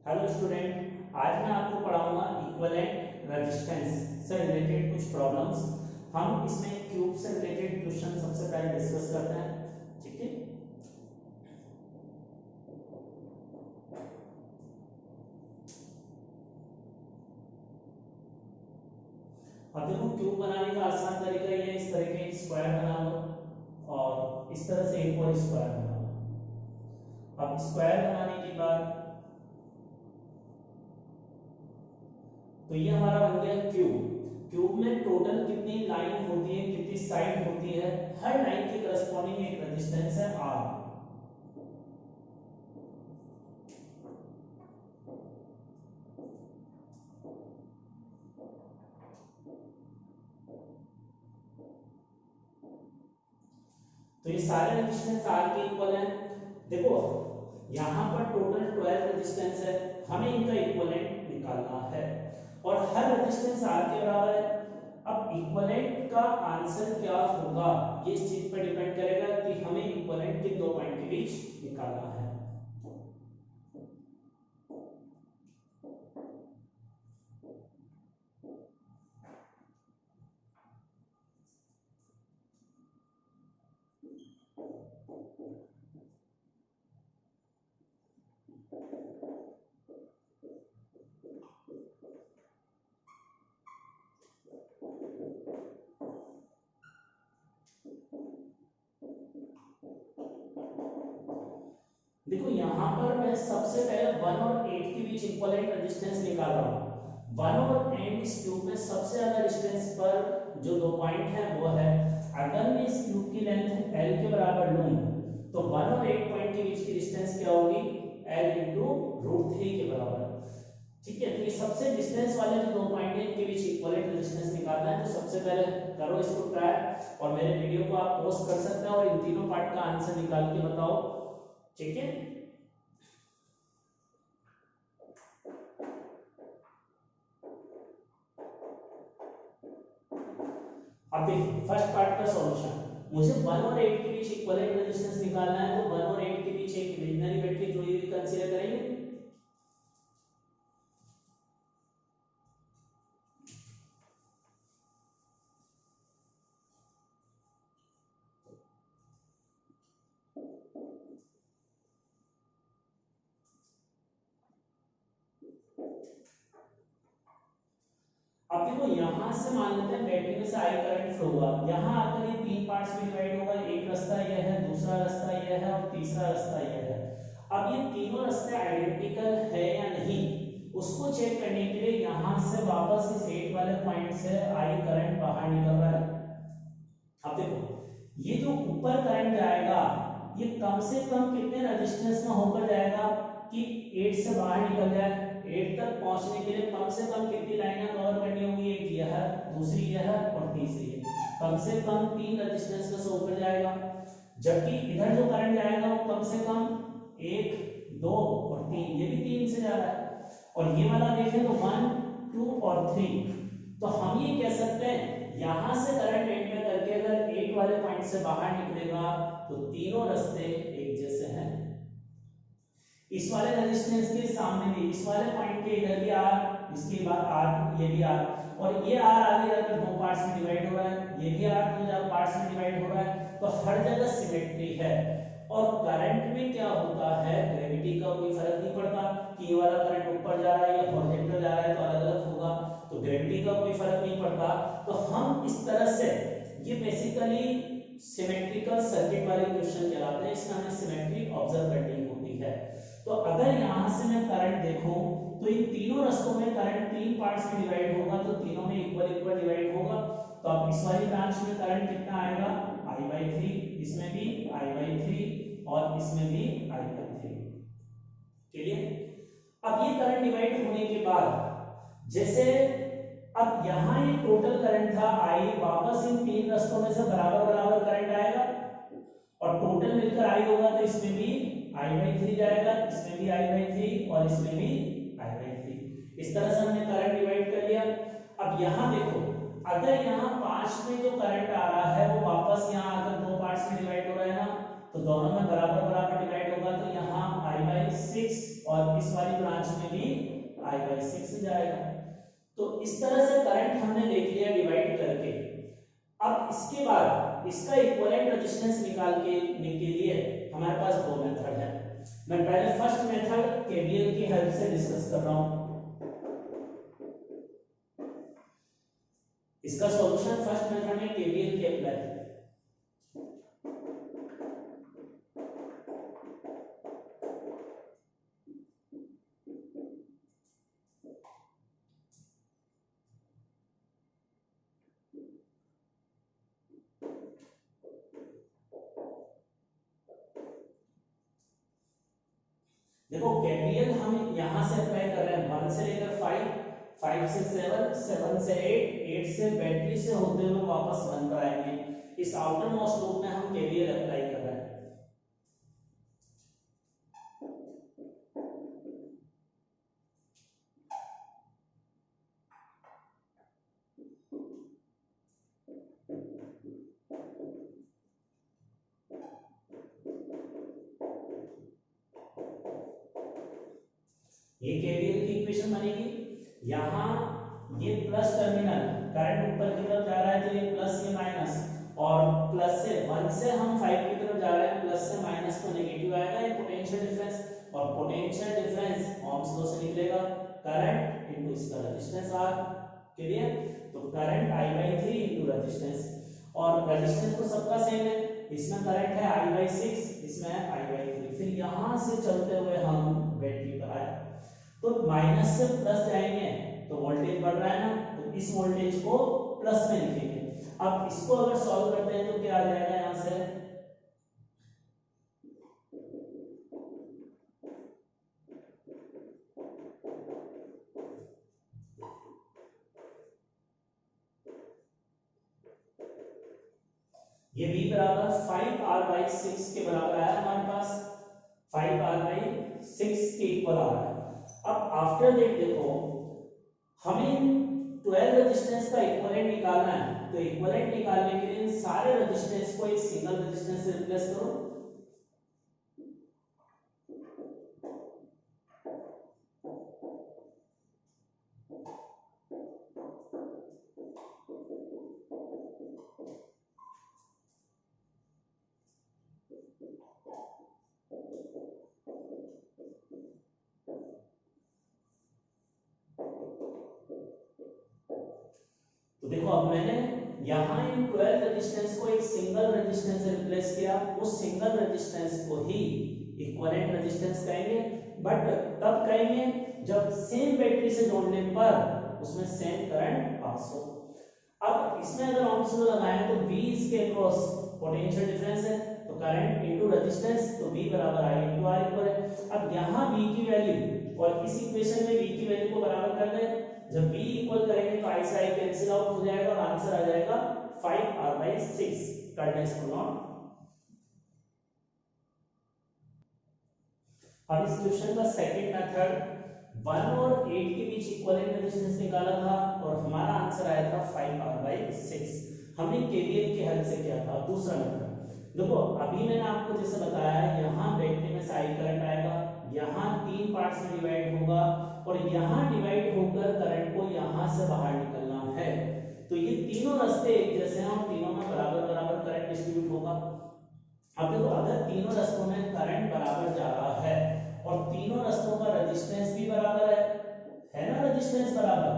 Hello student, आज मैं आपको पढ़ाऊंगा इक्विवेलेंट रेजिस्टेंस से रिलेटेड कुछ प्रॉब्लम्स। हम इसमें क्यूब से रिलेटेड क्वेश्चन सबसे पहले डिस्कस करते हैं। ठीक है, अब देखो क्यूब बनाने का आसान तरीका ये है, इस तरह के स्क्वायर बना लो और इस तरह से एक और स्क्वायर बना लो। अब स्क्वायर बनाने के बाद तो ये हमारा बन गया क्यूब। क्यूब में टोटल कितनी लाइन होती है, कितनी साइड होती है, हर लाइन के करस्पॉन्डिंग एक रेजिस्टेंस है आर। तो ये सारे रेजिस्टेंस आर के इक्वल हैं। देखो यहाँ पर टोटल 12 रेजिस्टेंस है, हमें इनका इक्विवेलेंट निकालना है और हर रेजिस्टेंस आर के बराबर है। अब इक्विवेलेंट का आंसर क्या होगा ये इस चीज पर डिपेंड करेगा कि हमें इक्विवेलेंट किन दो पॉइंट के बीच निकालना है। देखो यहाँ पर मैं सबसे पहले 1 और 8 के बीच इक्विवेलेंट रेजिस्टेंस निकाल रहा हूँ। 1 और 8 इस क्यूब में सबसे ज्यादा डिस्टेंस पर जो दो पॉइंट है वो है। अगर मैं इस क्यूब की लेंथ l के बराबर लूं तो 1 और 8 पॉइंट के बीच की डिस्टेंस क्या होगी, l इंटू रूट 3 के बराबर। ठीक है, तो ये सबसे डिस्टेंस वाले जो दो पॉइंट है इनके बीच इक्विवेलेंट रेजिस्टेंस निकालना है। तो सबसे पहले करो इसको ट्राई और मेरे वीडियो को आप पॉज कर सकते हैं और इन तीनों पार्ट का आंसर निकाल के बताओ। ठीक है, अब देखिए फर्स्ट पार्ट का सॉल्यूशन। मुझे 1 और 8 के बीच इक्विवेलेंट रेजिस्टेंस निकालना है, तो 1 और 8 के बीच एक इमेजिनरी बैटरी जुड़ी हुई कंसीडर करेंगे। अब देखो यहां से मान लेते हैं बैटरी में से आई करंट फ्लो हुआ, यहां आकर ये तीन पार्ट्स में डिवाइड होगा। एक रास्ता यह है, दूसरा रास्ता यह है और तीसरा रास्ता यह है। अब ये तीनों रास्ते आइडेंटिकल है या नहीं उसको चेक करने के लिए यहां से वापस इस 8 वाले पॉइंट से आई करंट बाहर निकल रहा है। अब देखो ये जो ऊपर करंट जाएगा ये कम से कम कितने रेजिस्टेंस में होकर जाएगा कि 8 से बाहर निकल जाए। 8 तक पहुंचने के लिए कम से कम कितनी लाइनें कवर करनी होगी, एक यह, दूसरी यह और तीसरी यह। कम से कम 3 रेजिस्टेंस में से होकर जाएगा, जबकि इधर जो करंट जाएगा वो कम से कम 1 2 और 3, ये भी 3 से जा रहा है। और ये वाला देखें तो 1 2 और 3। तो हम ये कह सकते हैं यहां से करंट 8 में करके अगर 8 वाले पॉइंट से बाहर निकलेगा तो तीनों रास्ते एक जैसे हैं। इस वाले रेजिस्टेंस के सामने भी इस वाले पॉइंट के इधर भी R, इसके बाद R, ये भी R, और ये R आगे जाकर दो पार्ट्स में डिवाइड हो रहा है, ये भी R दो पार्ट्स में डिवाइड हो रहा है। तो हर जगह सिमेट्री है। और करंट में क्या होता है, ग्रेविटी का कोई फर्क नहीं पड़ता कि ये वाला करंट ऊपर जा रहा है या हॉरिजॉन्टल जा रहा है तो अलग अलग होगा, तो ग्रेविटी का कोई फर्क नहीं पड़ता। तो हम इस तरह से, ये बेसिकली सिमेट्रिकल सर्किट वाले क्वेश्चन कहलाते हैं, इसमें हमें सिमेट्री ऑब्जर्व करनी होती है। तो अगर यहां से मैं करंट देखूं तो इन तीनों रास्तों में करंट तीन पार्ट्स में डिवाइड होगा, तो तीनों में इक्वल इक्वल डिवाइड होगा। तो अब इस वाली ब्रांच में करंट कितना आएगा, I/3, इसमें भी I/3 और इसमें भी I/3। क्लियर? अब ये करंट डिवाइड होने के बाद जैसे अब यहां ये टोटल करंट था I, वापस इन तीन रास्तों में से बराबर बराबर करंट आएगा और टोटल मिलकर I होगा, तो इसमें भी I/3 जाएगा, इसमें भी I/3 और इसमें भी I/3। इस तरह से हमने करंट डिवाइड कर लिया। अब यहां देखो अगर यहां 5 में जो करंट आ रहा है वो वापस यहां आकर दो पार्ट्स में डिवाइड हो रहा है ना, तो दोनों में बराबर बराबर डिवाइड होगा, तो यहां I/6 और इस वाली ब्रांच में भी I/6 जाएगा। तो इस तरह से करंट हमने देख लिया डिवाइड करके। अब इसके बाद इसका इक्विवेलेंट रेजिस्टेंस निकालने के लिए हमारे पास दो मेथड है। मैं पहले फर्स्ट मेथड केवीएल की हेल्प से डिस्कस कर रहा हूं। इसका सॉल्यूशन फर्स्ट मेथड में केवीएल की अप्लाई। देखो केवीएल हम यहां से अप्लाई कर रहे हैं 1 से लेकर 5, 5 से 7, 7 से 8, 8 से बैटरी से होते हुए वापस 1 पर आएंगे। इस आउटर मोस्ट लूप में हम केवीएल अप्लाई कर रहे हैं। ये केवीएल की इक्वेशन बनेगी। यहाँ ये प्लस टर्मिनल करंट ऊपर की तरफ जा रहा है तो ये प्लस ये माइनस, और प्लस से 1 से हम 5 की तरफ जा रहे हैं, प्लस से माइनस तो नेगेटिव आएगा, ये पोटेंशियल डिफरेंस, और पोटेंशियल डिफरेंस ओम्स लॉ से निकलेगा करंट इनटू इसका रेजिस्टेंस R। क्लियर? तो करंट I/3 इनटू रेजिस्टेंस, और रेजिस्टेंस तो सबका सेम है, इसमें करंट है I/6, इसमें है I/3। फिर यहां से चलते हुए हम बैटरी पर आए तो माइनस से प्लस जाएंगे तो वोल्टेज बढ़ रहा है ना, तो इस वोल्टेज को प्लस में लिखेंगे। अब इसको अगर सॉल्व करते हैं तो क्या आ जाएगा यहां से, ये V बराबर 5R/6 के बराबर आया हमारे पास, 5R/6 के इक्वल आ रहा है। अब आफ्टर दैट देखो हमें 12 रेजिस्टेंस का इक्विवेलेंट निकालना है, तो इक्विवेलेंट निकालने के लिए सारे रेजिस्टेंस को एक सिंगल रेजिस्टेंस से रिप्लेस करो। तो देखो अब मैंने यहां इन 12 रेजिस्टेंस को एक सिंगल रेजिस्टेंस से रिप्लेस किया, उस सिंगल रेजिस्टेंस को ही इक्विवेलेंट रेजिस्टेंस कहेंगे, बट तब कहेंगे जब सेम बैटरी से जोड़ने पर उसमें सेम करंट पास हो। अब इसमें अगर ओम्स लॉ लगाएं तो V इसके अक्रॉस पोटेंशियल डिफरेंस है, तो करंट इनटू रेजिस्टेंस, तो V बराबर I इनटू R इक्वल है। अब यहां V की वैल्यू और इस इक्वेशन में V की वैल्यू को बराबर कर दें, जब V इक्वल करेंगे तो I से I कैंसिल आउट हो जाएगा और आंसर आ जाएगा 5R/6। करंट इसको नॉट। अब इस क्वेश्चन का सेकंड मेथड 1 और 8 के बीच इक्विवेलेंट रेजिस्टेंस निकाला था और हमारा आंसर आया था 5R/6। हमने केवीएल की हेल्प से किया था। दूसरा मेथड देखो, अभी मैंने आपको जैसे बताया यहाँ बैटरी में से I करंट आएगा, यहाँ 3 पार्ट्स में डिवाइड होगा और यहाँ डिवाइड होकर करंट को यहाँ से बाहर निकलना है। तो ये तीनों रास्ते एक जैसे हैं और तीनों में बराबर बराबर करंट डिस्ट्रीब्यूट होगा। अब देखो अगर तीनों रास्तों में करंट बराबर जा रहा है और तीनों रास्तों का रेजिस्टेंस भी बराबर है ना, रेजिस्टेंस बराबर,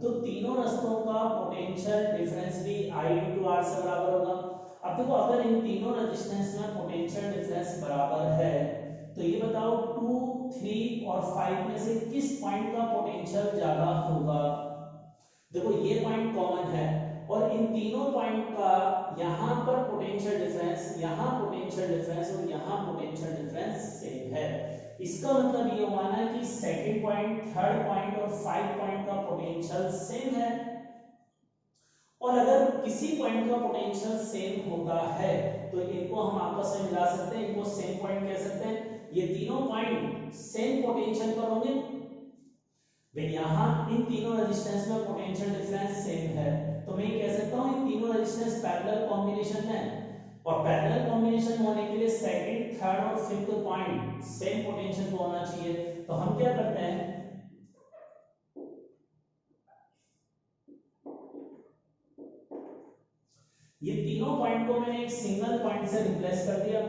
तो तीनों रास्तों का पोटेंशियल डिफरेंस भी I इनटू R से बराबर होगा। अब देखो अगर इन तीनों रेजिस्टेंस में पोटेंशियल डिफरेंस बराबर है तो ये बताओ 2, 3 और 5 में से किस पॉइंट का पोटेंशियल ज्यादा होगा। देखो ये पॉइंट कॉमन है और इन तीनों पॉइंट का यहाँ पर पोटेंशियल डिफरेंस, यहाँ पोटेंशियल डिफरेंस और यहाँ पोटेंशियल डिफरेंस सेम है। इसका मतलब ये हुआ ना कि सेकंड पॉइंट, थर्ड पॉइंट और 5 पॉइंट का पोटेंशियल सेम है। और अगर किसी पॉइंट का पोटेंशियल सेम होता है तो इनको हम आपस में मिला सकते हैं, इनको सेम पॉइंट कह सकते हैं। ये तीनों पॉइंट सेम पोटेंशियल पर होंगे, यहाँ इन तीनों रेजिस्टेंस में पोटेंशियल डिफरेंस सेम है, तो मैं कह सकता हूँ इन तीनों रेजिस्टेंस पैरेलल कॉम्बिनेशन है। और पैरेलल कॉम्बिनेशन होने के लिए सेकंड, थर्ड और फिफ्थ पॉइंट सेम पोटेंशियल को होना चाहिए। तो क्या करते हैं, ये तीनों पॉइंट को मैंने एक सिंगल पॉइंट से रिप्लेस कर दिया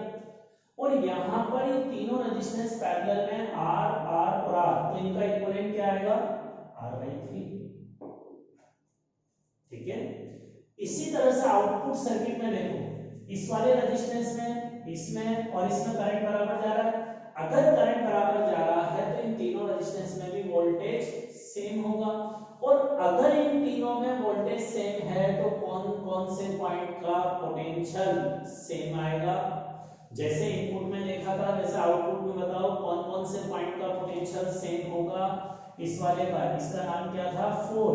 और यहां पर ये तीनों रेजिस्टेंस पैरेलल में आर आर और आर, तो इनका इक्विवेलेंट क्या आएगा, R/3। ठीक है। इसी तरह से आउटपुट सर्किट में देखो, इस वाले रेजिस्टेंस में, इसमें और इसमें करंट बराबर जा रहा है। अगर करंट बराबर जा रहा है तो इन तीनों रेजिस्टेंस में भी वोल्टेज सेम होगा, और अगर इन तीनों में वोल्टेज सेम है तो कौन कौन से पॉइंट का पोटेंशियल सेम आएगा। जैसे इनपुट में देखा था वैसे आउटपुट में बताओ कौन कौन से पॉइंट का पोटेंशियल सेम होगा। इस वाले का, इसका नाम क्या था, 4,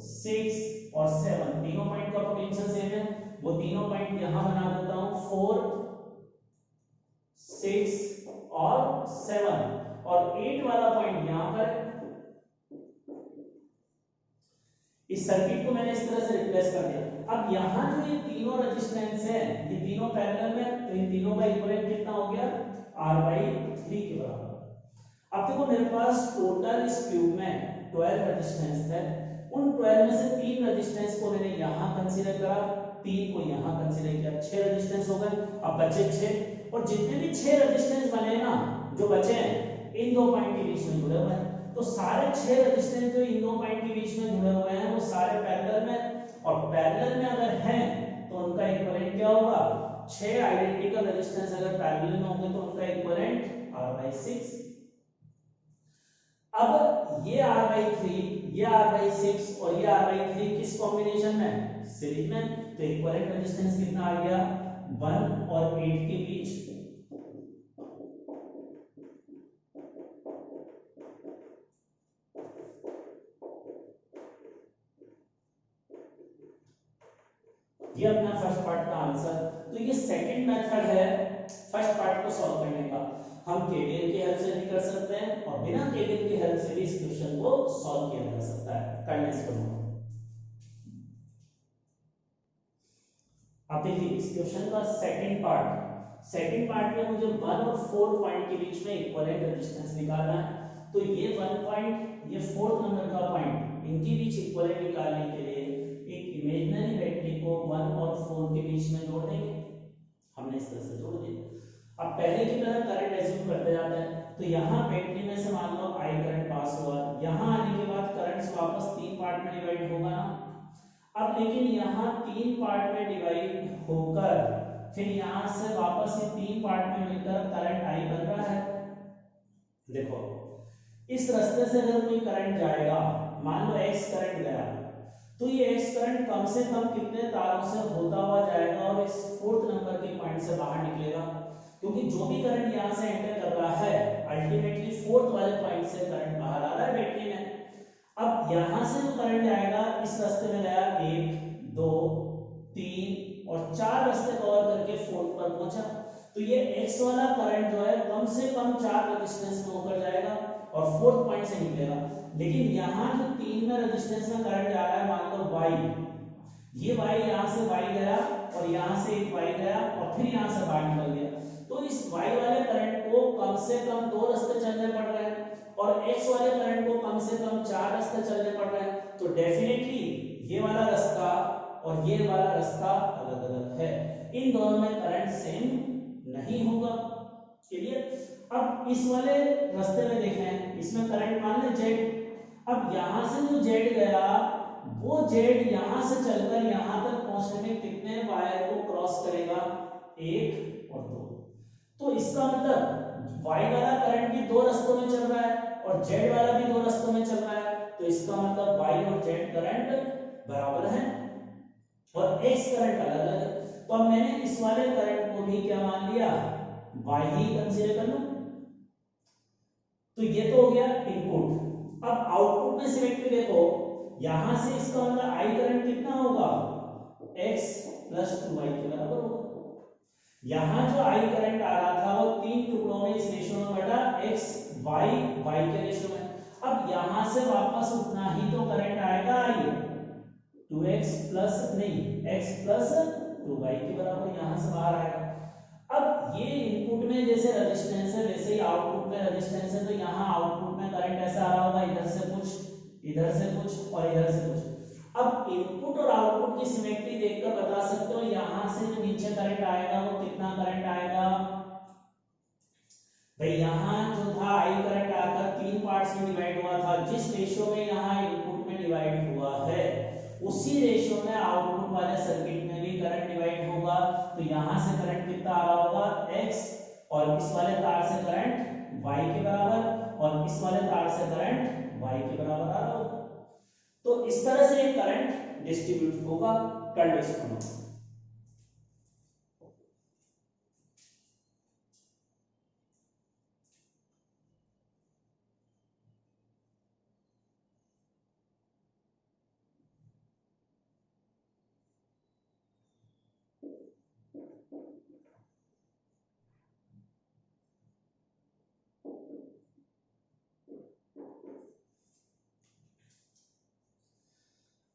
6 और 7, तीनों पॉइंट का पोटेंशियल सेम है। वो तीनों पॉइंट यहां बना देता हूं, 4, 6 और 7, और 8 वाला पॉइंट यहां पर है। इस सर्किट को मैंने इस तरह से रिप्लेस कर दिया। अब यहां जो ये तीनों रेजिस्टेंस है, ये तीनों पैरेलल में, तो इन तीनों का इक्विवेलेंट कितना हो गया, R/3 के बराबर। अब देखो मेरे पास टोटल इस ट्यूब में 12 रेजिस्टेंस है, उन 12 में से 3 रेजिस्टेंस को मैंने यहां कंसीडर करा, 3 को यहां कंसीडर किया, 6 रेजिस्टेंस हो गए। अब बचे 6, और जितने भी 6 रेजिस्टेंस बने ना, जो बचे हैं इन दो पॉइंट के बीच में जुड़े हुए हैं, तो सारे 6 रेजिस्टेंस जो इन दो पॉइंट के बीच में जुड़े हुए हैं वो सारे पैरेलल में, और पैरेलल में अगर हैं तो उनका इक्विवेलेंट क्या होगा, 6 आइडेंटिकल रेजिस्टेंस अगर पैरेलल में होंगे तो उनका इक्विवेलेंट R/6। अब ये R/3, ये R/6 और ये R/3 किस कॉम्बिनेशन में, सीरीज में, तो इक्विवेलेंट रेजिस्टेंस कितना आ गया, 1 और 8 के बीच। ये अपना फर्स्ट पार्ट का आंसर। तो ये सेकंड मेथड है फर्स्ट पार्ट को सॉल्व करने का। हम केवीएल की हेल्प से भी कर सकते हैं और बिना केवीएल की हेल्प से भी इस क्वेश्चन को सॉल्व किया जा सकता है। करने इसको अब देखिए इस क्वेश्चन का सेकंड पार्ट में मुझे 1 और 4 पॉइंट के बीच में इक्विवेलेंट रेजिस्टेंस निकालना है। तो ये 1 पॉइंट, ये 4th नंबर का पॉइंट, इनके बीच इक्विवेलेंट निकालने के लिए एक इमेजिनरी बैटरी को 1 और 4 के बीच में जोड़ देंगे। हमने इस तरह से जोड़ दिया। अब पहले की तरह करंट एज्यूम करते जाते हैं। तो यहाँ बैटरी में से मान लो I करंट पास हुआ, यहाँ आने के बाद करंट्स वापस 3 पार्ट में डिवाइड होगा ना। अब लेकिन यहाँ 3 पार्ट में डिवाइड होकर फिर यहाँ से वापस ये 3 पार्ट में मिलकर करंट I बन रहा है। देखो इस रास्ते से अगर कोई करंट जाएगा, मान लो X करंट गया, तो ये X करंट कम से कम कितने तारों से होता हुआ जाएगा और इस 4th नंबर के पॉइंट से बाहर निकलेगा, क्योंकि जो भी करंट यहाँ से एंटर कर रहा है अल्टीमेटली 4th वाले पॉइंट से करंट बाहर आ रहा है बैटरी में। अब यहाँ से जो करंट आएगा इस रास्ते में गया 1, 2, 3 और 4 रास्ते कवर करके 4th पर पहुंचा। तो ये X वाला करंट जो है कम से कम 4 रेजिस्टेंस में होकर जाएगा और 4th पॉइंट से निकलेगा। लेकिन यहाँ जो 3 में रेजिस्टेंस में करंट जा रहा है, मान लो Y, ये Y यहाँ से Y गया और यहाँ से एक Y गया और फिर यहाँ से बाहर निकल गया। तो इस Y वाले करंट को कम से कम 2 रास्ते चलने पड़ रहे हैं और X वाले करंट को कम से कम 4 रास्ते चलने पड़ रहे हैं। तो डेफिनेटली ये वाला रास्ता और ये वाला रास्ता अलग अलग है, इन दोनों में करंट सेम नहीं होगा। क्लियर। अब इस वाले रास्ते में देखें, इसमें करंट मान लें Z। अब यहां से जो Z गया वो Z यहां से चलकर यहां तक पहुंचने में कितने वायर को क्रॉस करेगा, 1 और 2। तो इसका मतलब Y वाला करंट भी 2 रास्तों में चल रहा है और Z वाला भी 2 रास्तों में चल रहा है। तो इसका मतलब Y और Z करंट बराबर है और X करंट अलग अलग है। तो अब मैंने इस वाले करंट को भी क्या मान लिया, Y ही कंसीडर कर लो। तो ये तो हो गया इनपुट। अब आउटपुट में सिमेट्री देखो, यहां से इसका मतलब I करंट कितना होगा, X + 2Y के बराबर होगा। यहां जो I करंट आ रहा था वो 3 टुकड़ों में इस रेशियो में बटा X Y Y के रेशियो में। अब यहां से वापस उतना ही तो करंट आएगा I, 2X प्लस नहीं X + 2Y के बराबर यहां से बाहर आएगा। अब अब ये इनपुट में जैसे रेजिस्टेंस है वैसे ही आउटपुट में रेजिस्टेंस है, तो यहाँ आउटपुट में करंट ऐसा आ रहा होगा, इधर से कुछ, इधर से कुछ और इधर से कुछ। अब इनपुट और आउटपुट की सिमेट्री देखकर बता सकते हो यहाँ से जो नीचे करंट आएगा वो कितना करंट आएगा। भाई यहाँ जो था आई करंट आकर 3 पार्ट्स में डिवाइड हुआ था, जिस रेशियो में यहाँ इनपुट में डिवाइड हुआ है उसी रेशियो में आउटपुट वाले सर्किट में भी करंट डिवाइड होगा। तो यहाँ से करंट कितना आ रहा होगा x, और इस वाले तार से करंट y के बराबर, और इस वाले तार से करंट y के बराबर आ रहा होगा। तो इस तरह से ये करंट डिस्ट्रीब्यूट होगा। कर लो इसको।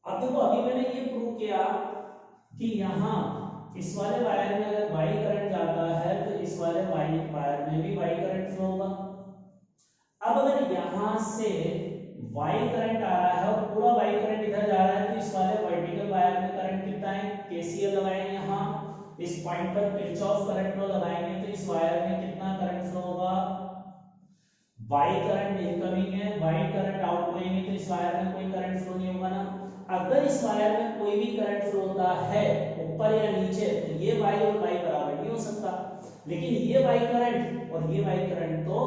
अब देखो अभी मैंने ये प्रूव किया कि यहाँ इस वाले वायर में अगर वाई करंट जाता है तो इस वाले वाई वायर में भी वाई करंट फ्लो होगा। अब अगर यहाँ से वाई करंट आ रहा है और पूरा वाई करंट इधर जा रहा है तो इस वाले वर्टिकल वायर में करंट कितना है, केसीएल लगाएंगे यहाँ इस पॉइंट पर, किरचॉफ करंट लॉ लगाएंगे तो इस वायर में कितना करंट फ्लो होगा, वाई करंट इनकमिंग है, वाई करंट आउटगोइंग है, तो इस वायर में कोई करंट फ्लो नहीं होगा ना। अगर इस वायर में कोई भी करंट फ्लो होता है ऊपर या नीचे तो ये वाई और वाई बराबर नहीं हो सकता, लेकिन ये वाई करंट और ये वाई करंट तो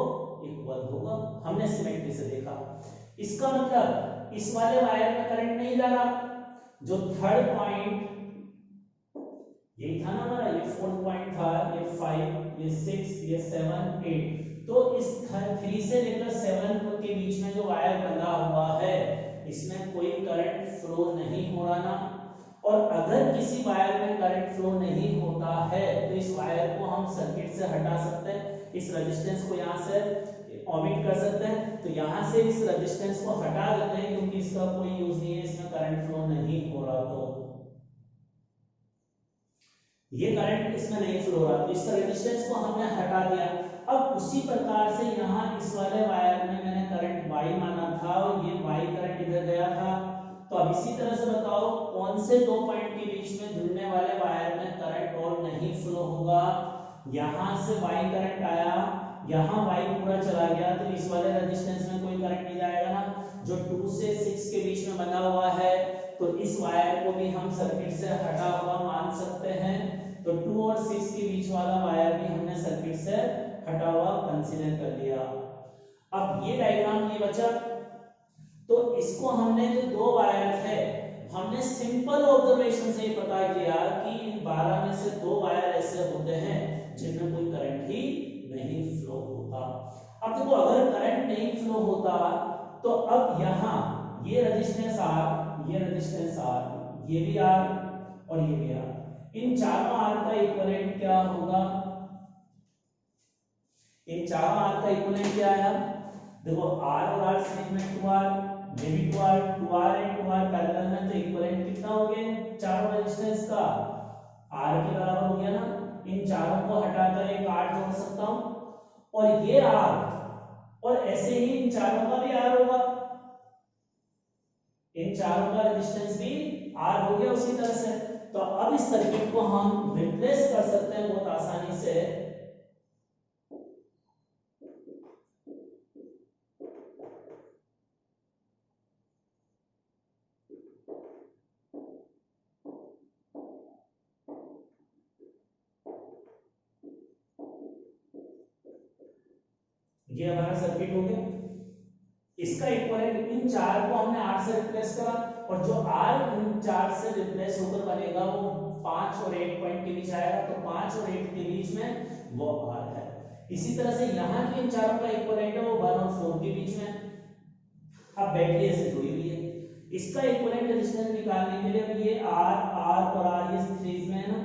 इक्वल होगा, हमने सिमेट्री से देखा। इसका मतलब इस वाले वायर में करंट नहीं जा रहा, जो थर्ड पॉइंट यही था ना हमारा, ये फोर्थ पॉइंट था, ये 5, ये 6, ये 7, 8, तो इस 3 से लेकर 7 के बीच में जो वायर बंधा हुआ है इसमें कोई करंट फ्लो नहीं हो रहा ना। और अगर किसी वायर में करंट फ्लो नहीं होता है तो इस वायर को हम सर्किट से हटा सकते हैं, इस रेजिस्टेंस को यहाँ से ओमिट कर सकते हैं, तो यहाँ से इस रेजिस्टेंस को हटा देते हैं क्योंकि इसका कोई यूज नहीं है, इसमें करंट फ्लो नहीं हो रहा, तो ये करंट इसमें नहीं फ्लो हो रहा, तो इस रेजिस्टेंस को हमने हटा दिया। अब उसी प्रकार से यहाँ इस वाले वायर में मैंने करंट y माना था और ये y करंट इधर गया था, तो अब इसी तरह से बताओ कौन से दो पॉइंट के बीच में जुड़ने वाले वायर में करंट और नहीं फ्लो होगा। यहाँ से y करंट आया, यहाँ y पूरा चला गया, तो इस वाले रेजिस्टेंस में कोई करंट नहीं जाएगा ना, जो 2 से 6 के बीच में बना हुआ है, तो इस वायर को भी हम सर्किट से हटा हुआ मान सकते हैं, तो 2 और 6 के बीच वाला वायर भी हमने सर्किट से हटा हुआ कंसीडर कर लिया। अब ये डायग्राम ये बचा, तो इसको हमने जो दो वायर है हमने सिंपल ऑब्जर्वेशन से ही पता किया कि इन 12 में से 2 वायर ऐसे होते हैं जिनमें कोई करंट ही नहीं फ्लो होता। अब देखो अगर करंट नहीं फ्लो होता तो अब यहाँ ये रेजिस्टेंस R, ये रेजिस्टेंस R, ये भी R और ये भी R, इन चारों R का इक्विवेलेंट क्या होगा, इन चारों R का इक्विवेलेंट क्या है, देखो R और R सीरीज में 2R, ये भी 2R, 2R and 2R parallel में, तो इक्विवेलेंट कितना हो गया चारों रेजिस्टेंस का, R के बराबर हो गया ना। इन चारों को हटाकर एक R जोड़ सकता हूं और ये R, और ऐसे ही इन चारों का भी R होगा, इन चारों का रेजिस्टेंस भी R हो गया उसी तरह से। तो अब इस सर्किट को हम रिप्लेस कर सकते हैं बहुत आसानी से, ये हमारा सर्किट हो गया। इसका इक्विवेलेंट इन चार को हमने R से रिप्लेस करा, और जो R इन चार से रिप्लेस होकर बनेगा वो 5 और 8 पॉइंट के बीच आएगा, तो 5 और 8 के बीच में वो R है। इसी तरह से यहाँ की इन चारों का इक्विवेलेंट है वो 1 और 4 के बीच में। अब बैटरी ऐसे जुड़ी हुई है, इसका इक्विवेलेंट रेजिस्टेंस निकालने के लिए अब ये R और R ये सीरीज में है ना,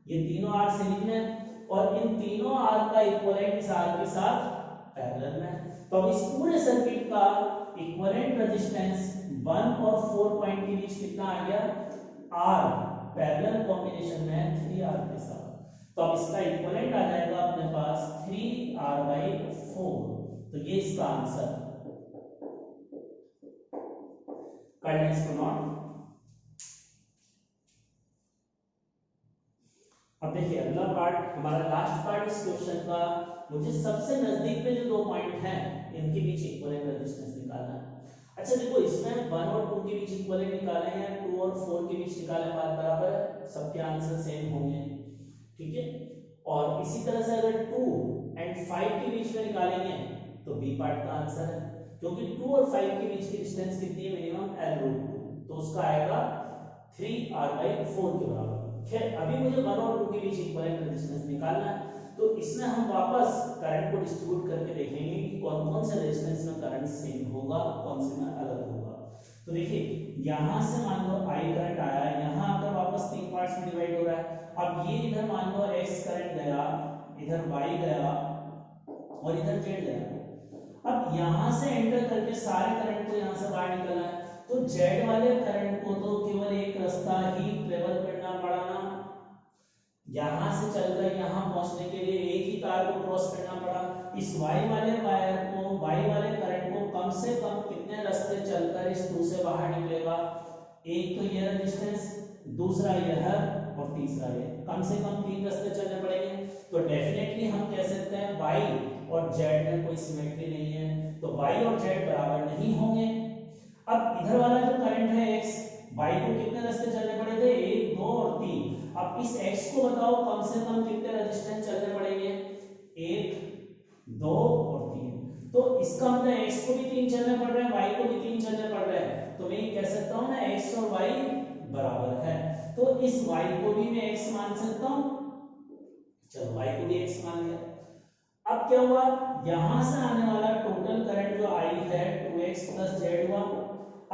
ये तीनों R सीरीज में, और इन तीनों R का इक्विवेलेंट इस R के साथ पैरेलल में। तो अब इस पूरे सर्किट का इक्विवेलेंट रेजिस्टेंस 1 और 4 पॉइंट के बीच कितना आ गया, R पैरेलल कॉम्बिनेशन में 3R के साथ। तो अब इसका इक्विवेलेंट आ जाएगा अपने पास 3r/4। तो ये इसका आंसर। कर लें इसको नोट। अब देखिए अगला पार्ट, हमारा लास्ट पार्ट इस क्वेश्चन का, मुझे सबसे नजदीक में जो दो पॉइंट हैं इनके बीच इक्विवेलेंट रेजिस्टेंस निकालना है। अच्छा देखो, इसमें 1 और 2 के बीच इक्विवेलेंट निकाले हैं, 2 और 4 के बीच निकाले, बात बराबर है, सबके आंसर सेम होंगे, ठीक है। और इसी तरह से अगर 2 एंड 5 के बीच में निकालेंगे तो बी पार्ट का आंसर है, क्योंकि 2 और 5 के बीच की डिस्टेंस कितनी है, मिनिमम L√2, तो उसका आएगा 3r/4 के बराबर। खैर अभी मुझे 1 और 2 के बीच इक्विवेलेंट रेजिस्टेंस निकालना है, तो इसमें हम वापस करंट को डिस्ट्रीब्यूट करके देखेंगे कि कौन कौन से रेजिस्टेंस में करंट सेम होगा, कौन से में अलग होगा। तो देखिए यहां से मान लो I करंट आया, यहां आकर वापस 3 पार्ट्स में डिवाइड हो रहा है। अब ये इधर मान लो X करंट गया, इधर Y गया और इधर Z गया। अब यहां से एंटर करके सारे करंट को यहां से बाहर निकलना है, तो Z वाले करंट को तो केवल एक रास्ता ही ट्रेवल करना पड़ा ना, यहां से चलकर यहां पहुंचने के लिए एक ही तार को क्रॉस करना पड़ा। इस Y वाले वायर को, Y वाले करंट को कम से कम कितने रास्ते चलकर इस 2 से बाहर निकलेगा, एक तो ये रेजिस्टेंस, दूसरा यह और तीसरा ये, कम से कम 3 रास्ते चलने पड़ेंगे। तो डेफिनेटली हम कह सकते हैं Y और Z में कोई सिमेट्री नहीं है, तो Y और Z बराबर नहीं होंगे। अब इधर वाला जो करंट है X, Y को कितने रास्ते चलने पड़े थे, 1 2 और 3। अब इस X को बताओ कम से कम कितने रेजिस्टेंस चलने पड़ेंगे, 1 2 और 3। तो इसका मतलब X को भी 3 चलने पड़ रहे हैं, Y को भी 3 चलने पड़ रहे हैं, तो मैं ये कह सकता हूं ना X और Y बराबर है। तो इस Y को भी मैं X मान सकता हूं, चलो Y को भी X मान लिया। अब क्या हुआ, यहां से आने वाला टोटल करंट जो I है 2x + Z हुआ।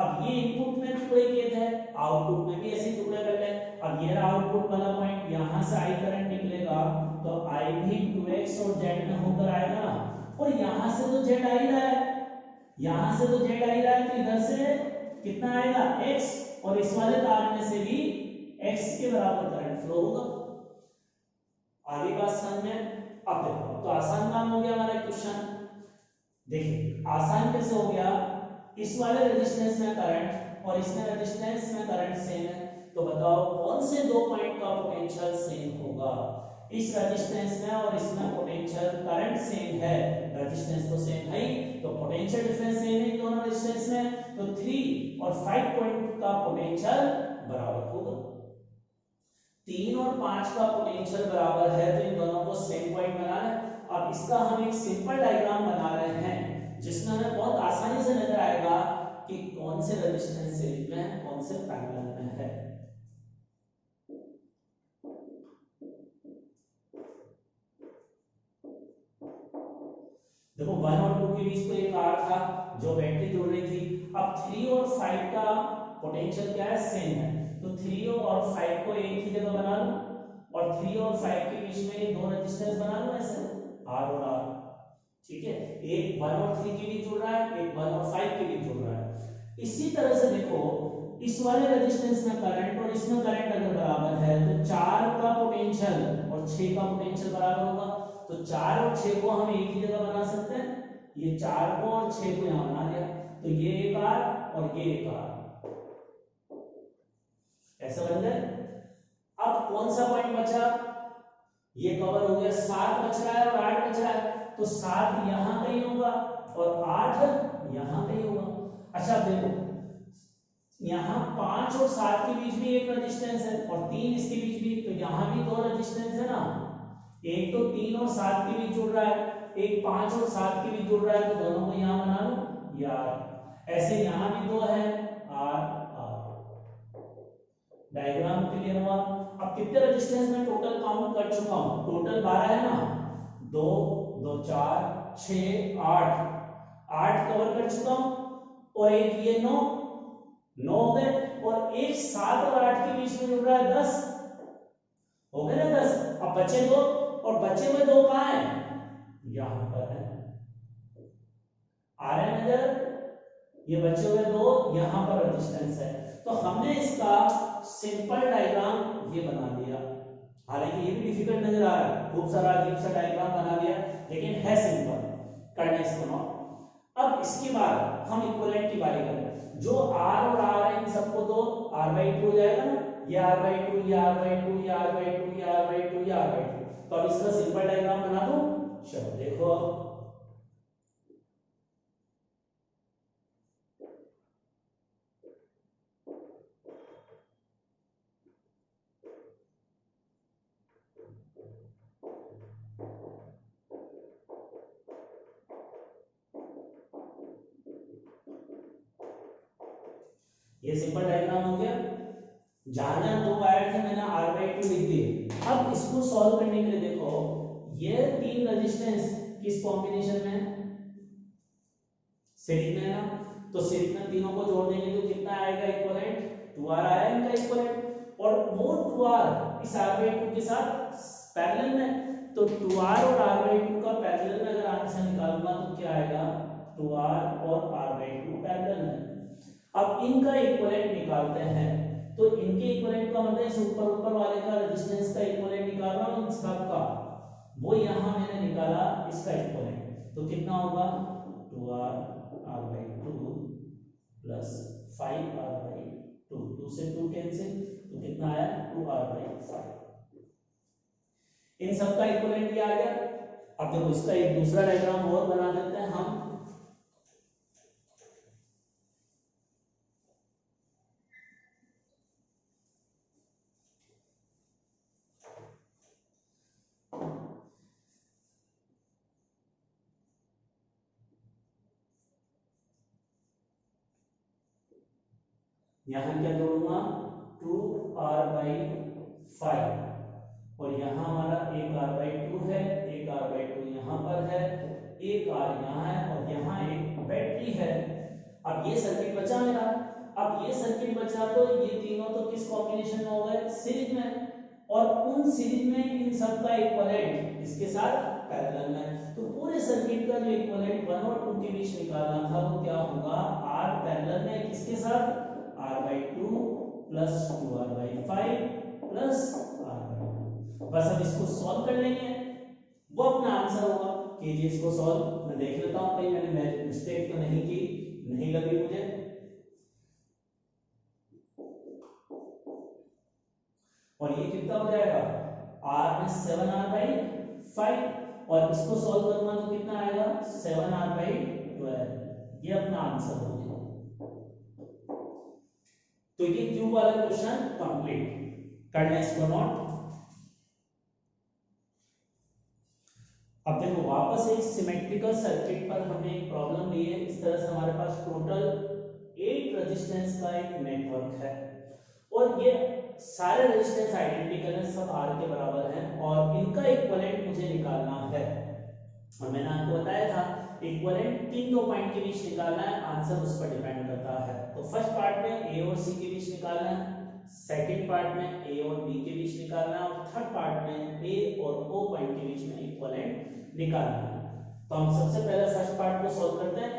अब ये इनपुट में टुकड़े किए थे, आउटपुट में भी ऐसे टुकड़े कर ले। अब ये आउटपुट वाला पॉइंट, यहां से I करंट निकलेगा तो I भी 2x और Z में होकर आएगा ना, और यहां से तो Z आ ही रहा है, यहां से तो Z आ ही रहा है, तो इधर से कितना आएगा x, और इस वाले तार में से भी x के बराबर करंट फ्लो होगा। आगे बात समझ में। अब देखो तो आसान काम हो गया हमारा क्वेश्चन। देखिए आसान कैसे हो गया, इस वाले रेजिस्टेंस में करंट और इसमें रेजिस्टेंस में करंट सेम है, तो बताओ कौन से दो पॉइंट का पोटेंशियल सेम होगा। इस रेजिस्टेंस में और इसमें पोटेंशियल करंट सेम है, रेजिस्टेंस तो सेम है ही, तो पोटेंशियल डिफरेंस सेम है दोनों रेजिस्टेंस में, तो 3 और 5 पॉइंट का पोटेंशियल बराबर होगा। 3 और 5 का पोटेंशियल बराबर है, तो इन दोनों को सेम पॉइंट बना है। अब इसका हम एक सिंपल डायग्राम बना रहे हैं जिसमें हमें बहुत आसानी से नजर आएगा कि कौन से रेजिस्टेंस सीरीज में है, कौन से पैरेलल में है। देखो 1 और 2 के बीच तो एक आर था जो बैटरी जोड़ रही थी। अब 3 और 5 का पोटेंशियल क्या है, सेम है, तो 3 और 5 को एक ही जगह बना लो, और 3 और 5 के बीच में ये दो रेजिस्टेंस बना लो ऐसे, R और R, ठीक है। एक 1 और 3 के बीच जुड़ रहा है, एक 1 और 5 के बीच जुड़ रहा है। इसी तरह से देखो इस वाले रेजिस्टेंस में करंट और इसमें करंट अगर बराबर है, तो 4 का पोटेंशियल और 6 का पोटेंशियल बराबर होगा, तो 4 और 6 को हम एक ही जगह बना सकते हैं, ये 4 को और 6 को यहां बना दिया, तो ये एक R और ये एक R, ऐसा बन गया। अब कौन सा पॉइंट बचा, ये कवर हो गया, 7 बच रहा है और 8 बच रहा है, तो 7 यहां कहीं होगा और 8 यहां कहीं होगा। अच्छा देखो यहां 5 और 7 के बीच भी एक रेजिस्टेंस है और 3 इसके बीच भी, तो यहां भी दो रेजिस्टेंस है ना, एक तो 3 और 7 के बीच जुड़ रहा है, एक 5 और 7 के बीच जुड़ रहा है, तो दोनों को यहां बना लो यार। ऐसे यहां भी दो है R R। डायग्राम क्लियर हुआ। अब कितने रेजिस्टेंस में टोटल काउंट कर चुका हूं, टोटल 12 है ना, 2 2 4 6 8 कवर कर चुका हूं, और एक ये 9 हो गए, और एक 7 और 8 के बीच में जुड़ रहा है 10 हो गए ना 10। अब बचे दो, और बचे हुए दो कहां है, यहां पर है, आ रहे हैं नजर, ये बचे हुए दो यहां पर रेजिस्टेंस है, तो हमने इसका सिंपल डायग्राम ये बना दिया। हालांकि ये भी डिफिकल्ट नजर आ रहा है, खूब सारा अजीब सा डायग्राम बना दिया, लेकिन है सिंपल, करना इसको नॉट। अब इसके बाद हम इक्विवेलेंट की बारी करें। जो r और r है इन सबको तो r/2 हो जाएगा ना, ये r/2, ये r/2, ये r/2, ये r/2, ये r/2। तो अब इसका सिंपल डायग्राम बना दूं, चलो देखो। ये सिंपल डायग्राम हो गया। जहां जहां दो वायर थे मैंने r/2 लिख दिए। अब इसको सॉल्व करने के लिए देखो, ये तीन रेजिस्टेंस किस कॉम्बिनेशन में है, सीरीज में है ना, तो सीरीज में तीनों को जोड़ देंगे तो कितना आएगा इक्विवेलेंट, 2r आया इनका इक्विवेलेंट। और वो 2r इस r/2 के साथ पैरेलल में, तो 2r और r/2 का पैरेलल में अगर आंसर निकालूंगा तो क्या आएगा, 2r और r/2 पैरेलल में। अब इनका इक्विवेलेंट निकालते हैं, तो इनके इक्विवेलेंट का मतलब इस ऊपर ऊपर वाले का रेजिस्टेंस का इक्विवेलेंट निकाल रहा हूं, इन सब का, वो यहां मैंने निकाला इसका इक्विवेलेंट, तो कितना होगा 2r r/2 प्लस 5r/2, 2 से 2 कैंसिल, तो कितना आया 2r/5। इन सब का इक्विवेलेंट ये आ गया। अब देखो इसका एक दूसरा डायग्राम और बना देते हैं हम। यहां क्या जोड़ूंगा 2r/5, और यहां हमारा एक r/2 है, एक r/2 यहां पर है, एक r यहां है, और यहां एक बैटरी है। अब ये सर्किट बचा मेरा। अब ये सर्किट बचा तो ये तीनों तो किस कॉम्बिनेशन में हो गए, सीरीज में, और उन सीरीज में इन सब का इक्विवेलेंट इसके साथ पैरेलल में। तो पूरे सर्किट का जो इक्विवेलेंट 1 और 2 के बीच निकालना था वो क्या होगा, r पैरेलल में किसके साथ, r/2 plus 2r/5 plus r/2। बस अब इसको सॉल्व कर लेंगे, वो अपना आंसर होगा। कीजिए इसको सॉल्व, मैं देख लेता हूं कहीं मैंने मिस्टेक तो नहीं की, नहीं लगी मुझे। और ये कितना हो जाएगा, r में 7r/5, और इसको सॉल्व करूंगा तो कितना आएगा 7r/12। ये अपना आंसर हो गया। तो ये क्यूब वाला क्वेश्चन कंप्लीट, करना इसको नोट। अब देखो वापस एक सिमेट्रिकल सर्किट पर हमने एक प्रॉब्लम ली है। इस तरह से हमारे पास टोटल 8 रेजिस्टेंस का एक नेटवर्क है, और ये सारे रेजिस्टेंस आइडेंटिकल है, सब R के बराबर हैं, और इनका इक्विवेलेंट मुझे निकालना है। और मैंने आपको बताया था इक्विवेलेंट तीन दो पॉइंट के बीच निकालना है, आंसर उस पर डिपेंड करता है। तो फर्स्ट पार्ट में A और C के बीच निकालना है, सेकंड पार्ट में A और B के बीच निकालना है, और थर्ड पार्ट में A और O पॉइंट के बीच में इक्विवेलेंट निकालना है। तो हम सबसे पहले फर्स्ट पार्ट को सॉल्व करते हैं।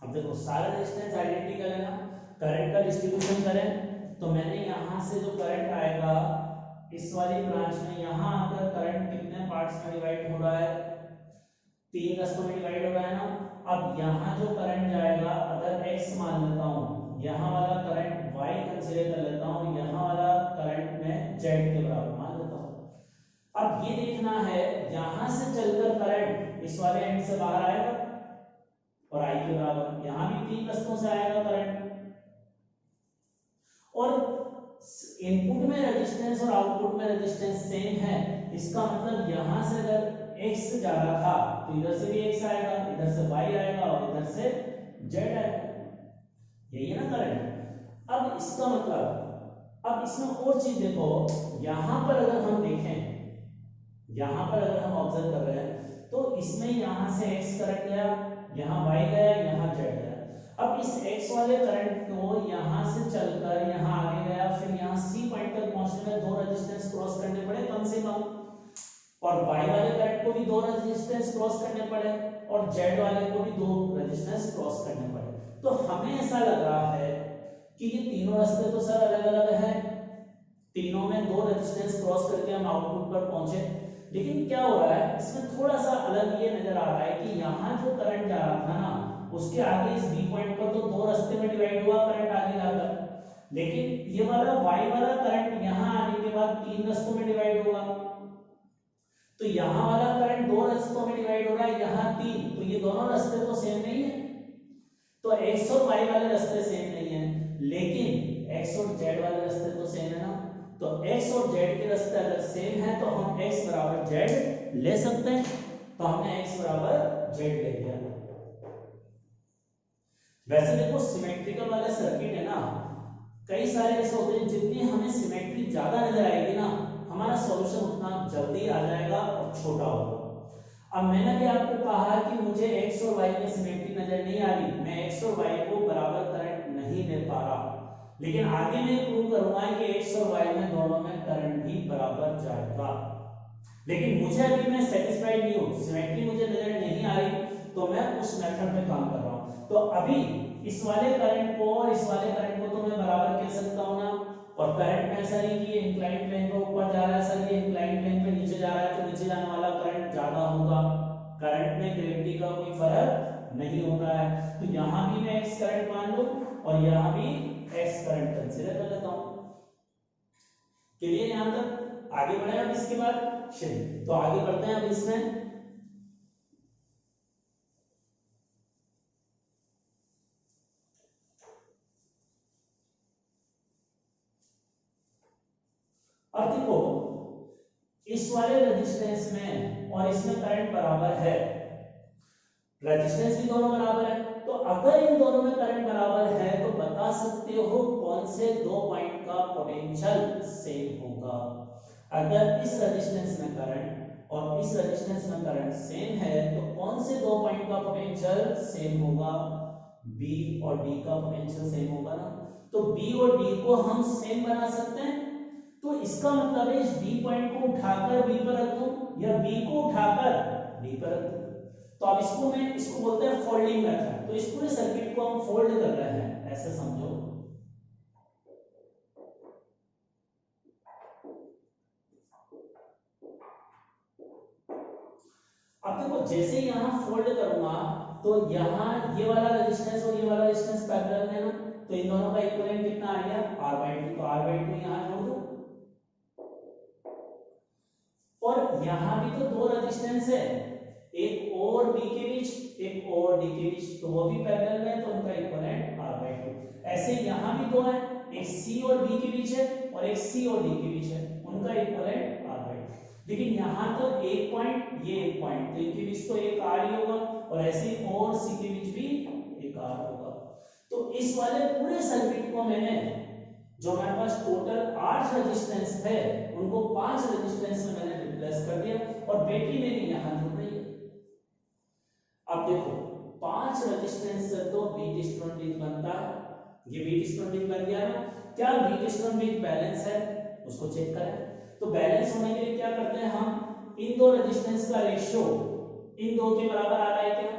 अब देखो सारे रेजिस्टेंस आइडेंटिकल है ना, करंट का डिस्ट्रीब्यूशन करें तो मैंने यहां से जो करंट आएगा इस वाली ब्रांच में, यहां आकर करंट कितने पार्ट्स में डिवाइड हो रहा है, तीन रास्तों में डिवाइड हो रहा है ना। अब यहां जो करंट जाएगा, अगर x मान लेता हूं, यहां वाला करंट y कंसीडर कर लेता हूं, यहां वाला करंट मैं z के बराबर मान लेता हूं। अब ये देखना है यहां से चलकर करंट इस वाले एंड से बाहर आएगा और I के बराबर, यहां भी तीन रास्तों से आएगा करंट, और इनपुट में रेजिस्टेंस और आउटपुट में रेजिस्टेंस सेम है। इसका मतलब यहां से अगर x जा रहा था तो इधर से भी x आएगा, इधर से y आएगा, और इधर से z आएगा। यही है ना करंट। अब इसका मतलब, अब इसमें और चीज देखो, यहां पर अगर हम देखें, यहां पर अगर हम ऑब्जर्व कर रहे हैं तो इसमें यहां से x करंट गया, यहां y गया, यहां z गया। अब इस x वाले करंट को यहां से चलकर यहां आगे गया, फिर यहां C पॉइंट तक पहुंचने में 2 रेजिस्टेंस क्रॉस करने पड़े कम से कम, और y वाले करंट को भी 2 रेजिस्टेंस क्रॉस करने पड़े, और z वाले को भी 2 रेजिस्टेंस क्रॉस करने पड़े। तो हमें ऐसा लग रहा है कि ये तीनों रास्ते तो सर अलग अलग है, तीनों में 2 रेजिस्टेंस क्रॉस करके हम आउटपुट पर पहुंचे, लेकिन क्या हो रहा है इसमें थोड़ा सा अलग ये नजर आ रहा है कि यहाँ जो करंट जा रहा था ना, उसके आगे इस बी पॉइंट पर तो 2 रास्ते में डिवाइड हुआ करंट आगे जाकर, लेकिन ये वाला वाई वाला करंट यहाँ आने के बाद 3 रास्तों में डिवाइड होगा। तो यहाँ वाला करंट 2 रास्तों में डिवाइड हो रहा है, यहाँ 3, तो ये दोनों रास्ते तो सेम नहीं है, तो x और y वाले रास्ते सेम नहीं है, लेकिन x और z वाले रास्ते तो सेम है ना। तो x और z के रास्ते अगर सेम है तो हम x बराबर z ले सकते हैं, तो हमने x बराबर z ले लिया। वैसे देखो सिमेट्रिकल वाले सर्किट है ना, कई सारे ऐसे होते हैं जितनी हमें सिमेट्री ज्यादा नजर आएगी ना, हमारा सॉल्यूशन उतना जल्दी आ जाएगा और छोटा होगा। अब मैंने भी आपको कहा कि मुझे x और y में सिमेट्री नजर नहीं आ रही, मैं x और y को बराबर करंट नहीं ले पा रहा, लेकिन आगे मैं प्रूव करूंगा कि x और y में दोनों में करंट भी बराबर जाएगा। लेकिन मुझे अभी मैं सेटिस्फाइड नहीं हूं, सिमेट्री मुझे नजर नहीं आ रही, तो मैं उस मेथड पे काम कर रहा हूं। तो अभी इस वाले करंट को और इस वाले करंट को तो मैं बराबर कह सकता हूं ना, और करंट में ऐसा नहीं कि इंक्लाइंड प्लेन पे ऊपर जा रहा है, सर ये इंक्लाइंड प्लेन पे नीचे जा रहा है, तो नीचे जाने वाला करंट ज्यादा होगा, करंट में ग्रेविटी का कोई फर्क नहीं हो रहा है। तो यहां भी मैं x करंट मान लूं और यहां भी x करंट कंसीडर कर लेता हूं। क्लियर यहां तक? आगे बढ़े अब इसके बाद, चलिए तो आगे बढ़ते हैं अब इसमें। अब देखो इस वाले रेजिस्टेंस में और इसमें करंट बराबर है, रेजिस्टेंस भी दोनों बराबर है, तो अगर इन दोनों में करंट बराबर है तो बता सकते हो कौन से 2 पॉइंट का पोटेंशियल सेम होगा। अगर इस रेजिस्टेंस में करंट और इस रेजिस्टेंस में करंट सेम है तो कौन से 2 पॉइंट का पोटेंशियल सेम होगा, B और D का पोटेंशियल सेम होगा ना। तो B और D को हम सेम बना सकते हैं, तो इसका मतलब है इस B पॉइंट को उठाकर B पर रख दूं या B को उठाकर D पर रख दूं। तो अब इसको बोलते हैं फोल्डिंग मेथड। तो इस पूरे सर्किट को हम फोल्ड कर रहे हैं, ऐसे समझो। अब देखो जैसे यहां फोल्ड करूंगा तो यहां ये वाला रेजिस्टेंस और ये वाला रेजिस्टेंस पैरेलल है ना, तो इन दोनों का इक्विवेलेंट कितना आ गया R/2, तो R/2 यहां जोड़ दो, और यहां भी तो 2 रेजिस्टेंस है, एक और B के बीच, एक और D के बीच, तो वो भी पैरेलल में, तो उनका इक्विवेलेंट R/2। ऐसे यहां भी 2 है, एक C और B के बीच है और एक C और D के बीच है, उनका इक्विवेलेंट R/2। लेकिन यहां तो एक पॉइंट, ये एक पॉइंट, तो इनके बीच तो एक R ही होगा, और ऐसे ही और C के बीच भी एक R होगा। तो इस वाले पूरे सर्किट को मैंने, जो हमारे पास टोटल 8 रेजिस्टेंस थे, उनको 5 रेजिस्टेंस में मैंने रिप्लेस कर दिया, और बैटरी मेरी यहां जुड़ रही है। अब देखो 5 रेजिस्टेंस से तो व्हीटस्टोन ब्रिज बनता है, ये व्हीटस्टोन ब्रिज बन गया ना। क्या व्हीटस्टोन ब्रिज बैलेंस है, उसको चेक करें। तो बैलेंस होने के लिए क्या करते हैं हम, इन दो रेजिस्टेंस का रेशियो इन दो के बराबर आ रहा है क्या,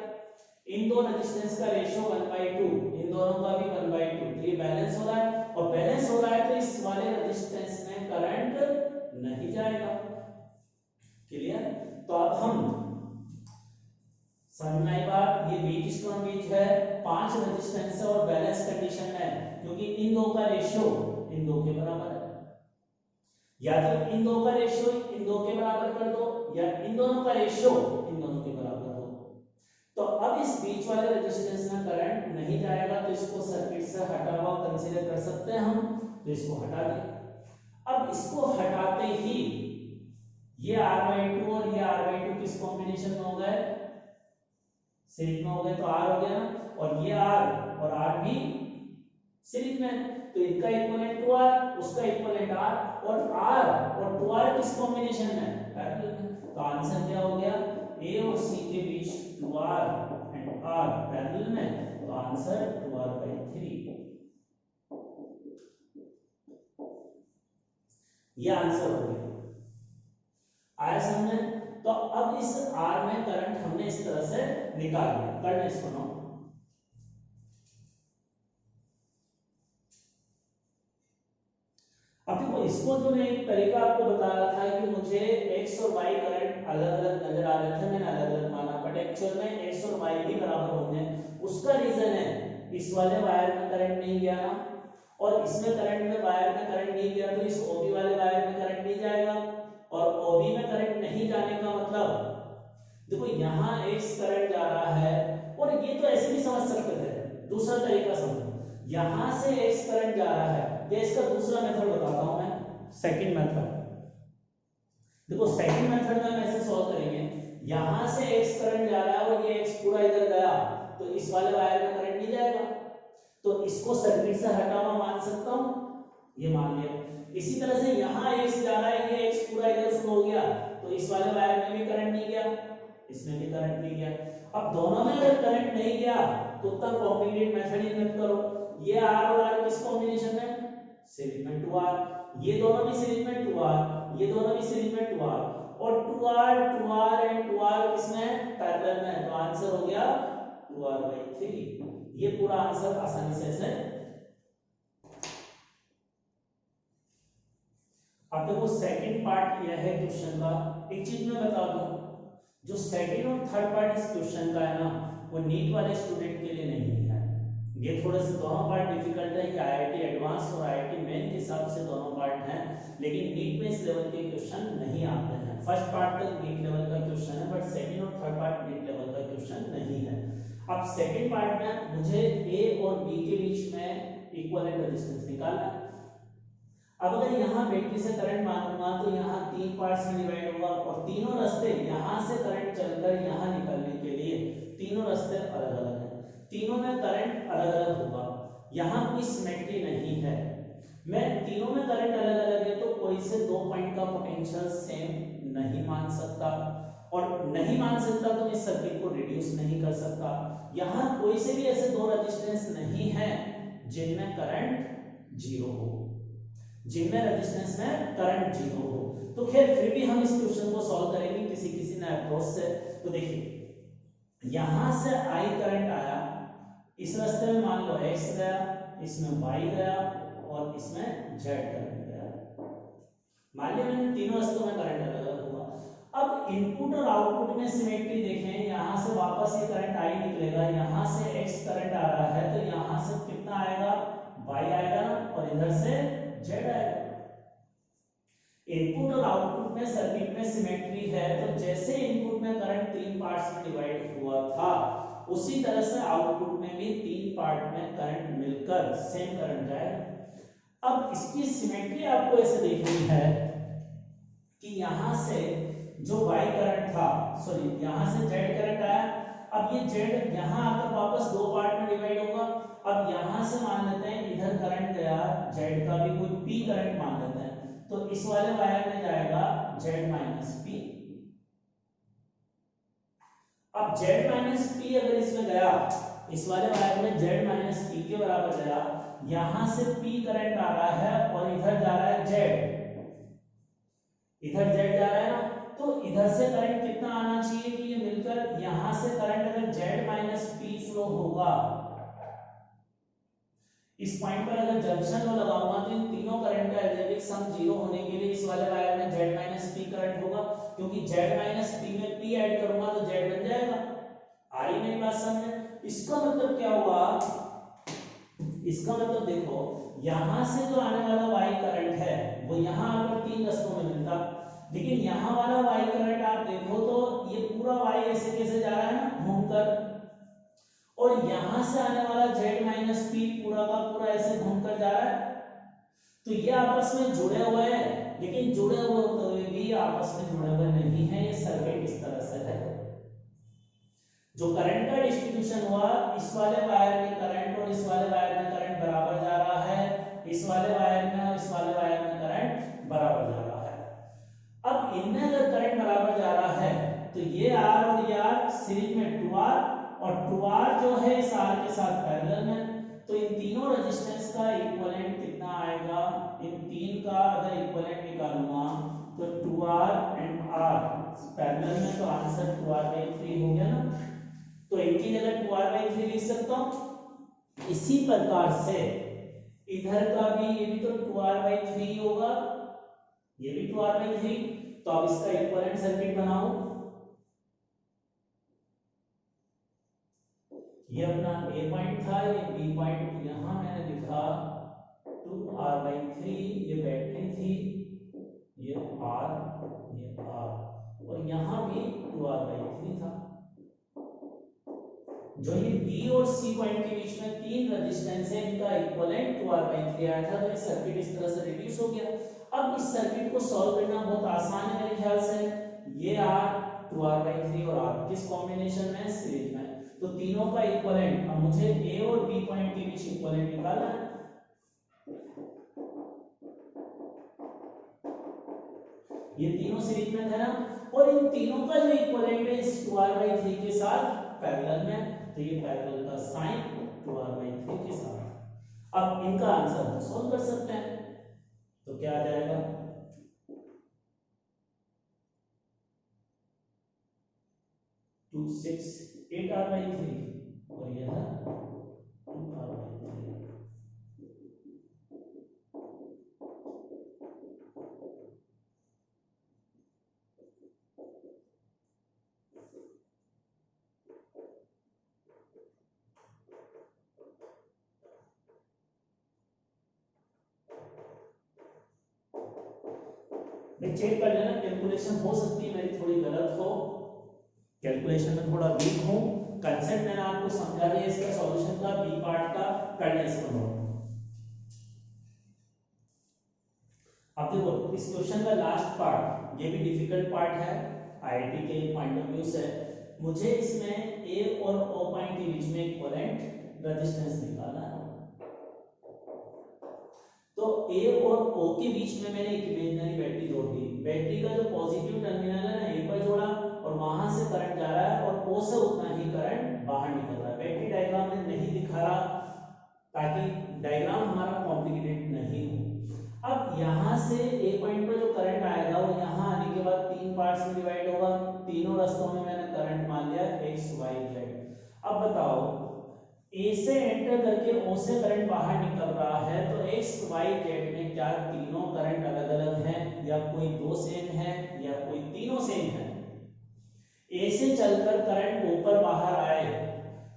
इन दो रेजिस्टेंस का रेशियो 1/2, इन दोनों का भी 1/2, तो ये बैलेंस हो रहा है, और बैलेंस हो रहा है तो इस वाले रेजिस्टेंस में करंट नहीं जाएगा। क्लियर? तो अब हम समझ में आई बात, ये व्हीटस्टोन ब्रिज है, 5 रेजिस्टेंस है और बैलेंस कंडीशन में है, क्योंकि इन दो का रेशियो इन दो के बराबर है। या तो इन दो का रेशियो इन दो के बराबर कर दो, या इन दोनों का रेशियो इन दोनों के बराबर हो। तो अब इस बीच वाले रेजिस्टेंस में करंट नहीं जाएगा, तो इसको सर्किट से हटा हुआ कंसीडर कर सकते हैं हम, तो इसको हटा दें। अब इसको हटाते ही ये R/2 और ये R/2 किस कॉम्बिनेशन में हो गए, सीरीज में हो गए, तो R हो गया, और ये R और R भी सीरीज में, तो इनका इक्विवेलेंट टू आर, उसका इक्विवेलेंट आर, और टू आर किस कॉम्बिनेशन में, पैरेलल में। तो आंसर क्या हो गया, ए और सी के बीच two R and R parallel में, तो आंसर 2r/3, ये आंसर हो गया। आया समझ? तो अब इस आर में करंट हमने इस तरह से निकाल लिया, करंट इसको नो। अब देखो इसको जो मैं एक तरीका आपको बता रहा था कि मुझे एक्स और वाई करंट अलग अलग नजर आ रहे थे, मैंने अलग अलग माना, बट एक्चुअल में एक्स और वाई भी बराबर होंगे। उसका रीजन है इस वाले वायर में करंट नहीं गया ना, और इसमें करंट में वायर में करंट नहीं गया, तो इस ओबी वाले वायर में करंट नहीं जाएगा, और ओबी में करंट नहीं जाने का मतलब देखो यहाँ एक्स करंट जा रहा है, और ये तो ऐसे भी समझ सकते थे, दूसरा तरीका समझो, यहां से एक्स करंट जा रहा है, तो इसका दूसरा मेथड बताता हूं मैं, सेकंड मेथड। देखो सेकंड मेथड में हम ऐसे सॉल्व करेंगे, यहां से एक्स करंट जा रहा है और ये एक्स पूरा इधर गया, तो इस वाले वायर में करंट नहीं जाएगा, तो इसको सर्किट से हटा हुआ मान सकता हूं, ये मान लिया। इसी तरह से यहाँ एक्स जा रहा है, ये एक्स पूरा इधर फ्लो हो गया, तो इस वाले वायर में भी करंट नहीं गया, इसमें भी करंट नहीं गया। अब दोनों में अगर करंट नहीं गया तो तब कॉम्बिनेट मेथड यूज करो, ये आर और आर किस कॉम्बिनेशन में, सीरीज में 2r, ये दोनों भी सीरीज में 2r, ये दोनों भी सीरीज में 2r, और 2r एंड 2r किसमें, पैरेलल में, तो आंसर हो गया 2r/3। ये पूरा आंसर आसानी से ऐसे। अब देखो सेकंड पार्ट यह है क्वेश्चन का, एक चीज मैं बता दूं, जो सेकंड और थर्ड पार्ट इस क्वेश्चन का है ना, वो नीट वाले स्टूडेंट के लिए नहीं है। ये थोड़े से दोनों पार्ट डिफिकल्ट है, कि आईआईटी एडवांस और आईआईटी मेन के हिसाब से दोनों पार्ट हैं, लेकिन नीट में इस लेवल के क्वेश्चन नहीं आते हैं। फर्स्ट पार्ट तक नीट लेवल का क्वेश्चन है, बट सेकंड और थर्ड पार्ट नीट लेवल का क्वेश्चन नहीं है। अब सेकंड पार्ट में मुझे ए और बी के बीच में इक्विवेलेंट रेजिस्टेंस निकालना है। अब अगर यहाँ बैटरी से करंट मानूंगा तो यहाँ 3 पार्ट्स में डिवाइड होगा, और तीनों रास्ते यहाँ से करंट चलकर यहाँ निकलने के लिए तीनों रास्ते अलग अलग हैं, तीनों में करंट अलग अलग होगा, यहाँ कोई सिमेट्री नहीं है। मैं तीनों में करंट अलग अलग है, तो कोई से 2 पॉइंट का पोटेंशियल सेम नहीं मान सकता, और नहीं मान सकता तो इस सर्किट को रिड्यूस नहीं कर सकता। यहाँ कोई से भी ऐसे 2 रेजिस्टेंस नहीं है जिनमें करंट जीरो हो, जिनमें रेजिस्टेंस में करंट जीरो हो। तो खैर फिर भी हम इस क्वेश्चन को सॉल्व करेंगे किसी किसी नए अप्रोच से। तो देखिए यहां से आई करंट आया, इस रास्ते में मान लो एक्स गया, इसमें वाई गया, और इसमें जेड करंट गया। मान लिया मैंने तीनों रास्तों में करंट अलग अलग हुआ। अब इनपुट और आउटपुट में सिमेट्री देखें, यहां से वापस ये करंट आई निकलेगा, यहां से एक्स करंट आ रहा है, तो यहां से कितना आएगा, वाई आएगा ना, और इधर से जेड आएगा। इनपुट और आउटपुट में सर्किट में सिमेट्री है, तो जैसे इनपुट में करंट 3 पार्ट्स में डिवाइड हुआ था, उसी तरह से आउटपुट में भी 3 पार्ट में करंट मिलकर सेम करंट जाएगा। अब इसकी सिमेट्री आपको ऐसे देखनी है कि यहां से जो y करंट था, सॉरी यहां से z करंट आया, अब ये z यहां आकर वापस 2 पार्ट में डिवाइड होगा। अब यहां से मान लेते हैं इधर करंट गया, z का भी कोई p करंट मान लेते हैं, तो इस वाले वायर में जाएगा z - p। अब z - p अगर इसमें गया, इस वाले वायर में z - p के बराबर गया, यहां से p करंट आ रहा है और इधर जा रहा है z, इधर z जा रहा है ना, तो इधर से करंट कितना आना चाहिए कि ये मिलकर यहां से करंट अगर z - p फ्लो होगा, इस पॉइंट पर अगर जंक्शन लो लगाऊंगा तो इन तीनों करंट का एल्जेब्रिक सम 0 होने के लिए इस वाले वायर में z - p करंट होगा, क्योंकि z - p में p ऐड करूंगा तो z बन जाएगा। आ रही मेरी बात समझ? इसका मतलब क्या हुआ, इसका मतलब देखो यहां से जो आने वाला y करंट है वो यहां आकर 3 रास्तों में मिलता, लेकिन यहां वाला y करंट आप देखो तो ये पूरा y ऐसे कैसे जा रहा है ना घूमकर, और यहां से आने वाला z - p पूरा का पूरा ऐसे घूमकर जा रहा है। तो ये आपस में जुड़े हुए हैं, लेकिन जुड़े हुए होते हुए भी आपस में जुड़े हुए नहीं है। ये सर्किट इस तरह से है, जो करंट का डिस्ट्रीब्यूशन हुआ, इस वाले वायर में करंट और इस वाले वायर में करंट बराबर जा रहा है, इस वाले वायर में और इस वाले वायर में करंट बराबर जा रहा है। अब इनमें अगर करंट बराबर जा रहा है तो ये आर और ये आर सीरीज में 2R, और 2R जो है इस आर के साथ पैरेलल में, तो इन तीनों रेजिस्टेंस का इक्विवेलेंट कितना आएगा, इन तीन का अगर इक्विवेलेंट निकालूंगा तो 2R एंड R पैरेलल में, तो आंसर 2R/3 हो गया ना। तो इनकी जगह 2R/3 लिख सकता हूं। इसी प्रकार से इधर का भी, ये भी तो 2R/3 होगा, ये भी 2R/3। तो अब इसका इक्विवेलेंट सर्किट बनाओ। ये अपना ए पॉइंट था, ये बी पॉइंट, यहां मैंने लिखा 2R/3, ये बैटरी थी, ये R, ये R, और यहां भी 2R/3 था। जो ये बी और सी पॉइंट के बीच में तीन रेजिस्टेंस है, इनका इक्विवेलेंट 2R/3 आया था, तो ये सर्किट इस तरह से रिड्यूस हो गया। अब इस सर्किट को सॉल्व करना बहुत आसान है मेरे ख्याल से। ये R 2R/3 और R किस कॉम्बिनेशन में, सीरीज में, तो तीनों का इक्विवेलेंट, अब मुझे ए और बी पॉइंट के बीच इक्विवेलेंट निकालना है। ये तीनों सीरीज में थे ना, और इन तीनों का जो इक्विवेलेंट है इस 2R/3 के साथ पैरेलल में, तो ये पैरेलल का साइन 2R/3 के साथ। अब इनका आंसर हम सॉल्व कर सकते हैं, तो क्या आ जाएगा, 2 6 8R/3 और यह 2R/3। चेक कर लेना, कैलकुलेशन हो सकती है मेरी थोड़ी गलत हो, कैलकुलेशन में थोड़ा वीक हूं। कंसेप्ट मैंने आपको समझा दिया इसका सॉल्यूशन का, बी पार्ट का करना इसको नोट। अब देखो इस क्वेश्चन का लास्ट पार्ट, ये भी डिफिकल्ट पार्ट है आईआईटी के पॉइंट ऑफ व्यू से। मुझे इसमें ए और ओ पॉइंट के बीच में इक्विवेलेंट रेजिस्टेंस निकालना है। तो ए और ओ के बीच में मैंने एक इमेजिनरी बैटरी जोड़ दी। बैटरी का जो पॉजिटिव टर्मिनल है ना, ए पर जोड़ा, और वहां से करंट जा रहा है, और ओ से उतना ही करंट बाहर निकल रहा है। बैटरी डायग्राम में नहीं दिखा रहा ताकि डायग्राम हमारा कॉम्प्लिकेटेड नहीं हो। अब यहां से ए पॉइंट पर जो करंट आएगा वो यहां आने के बाद तीन पार्ट्स में डिवाइड होगा। तीनों रास्तों में मैंने करंट मान लिया एक्स वाई जेड। अब बताओ, ए से एंटर करके ओ से करंट बाहर निकल रहा है, तो एक्स वाई जेड में क्या तीनों करंट अलग अलग हैं, या कोई दो सेम है, या कोई तीनों सेम है। ए से चलकर करंट ऊपर बाहर आए,